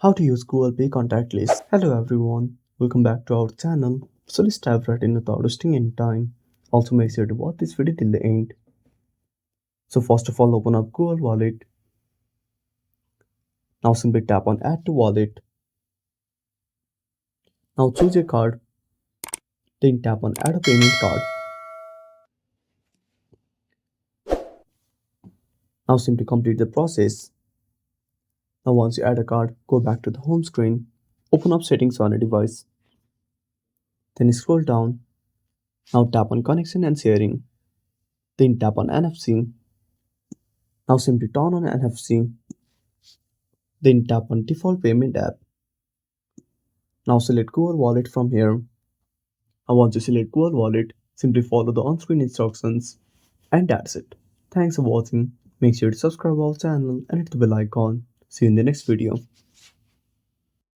How to use Google Pay contactless. Hello everyone, welcome back to our channel. So let's dive right in without wasting any time. Also make sure to watch this video till the end. So first of all, open up Google Wallet. Now simply tap on Add to Wallet. Now choose a card. Then tap on Add a payment card. Now simply complete the process. Now once you add a card, go back to the home screen. Open up settings on a device. Then scroll down. Now tap on connection and sharing. Then tap on NFC. Now simply turn on NFC. Then tap on default payment app. Now select Google Wallet from here. Once you select Google Wallet, simply follow the on-screen instructions. And that's it. Thanks for watching. Make sure to subscribe our channel and hit the bell icon. See you in the next video.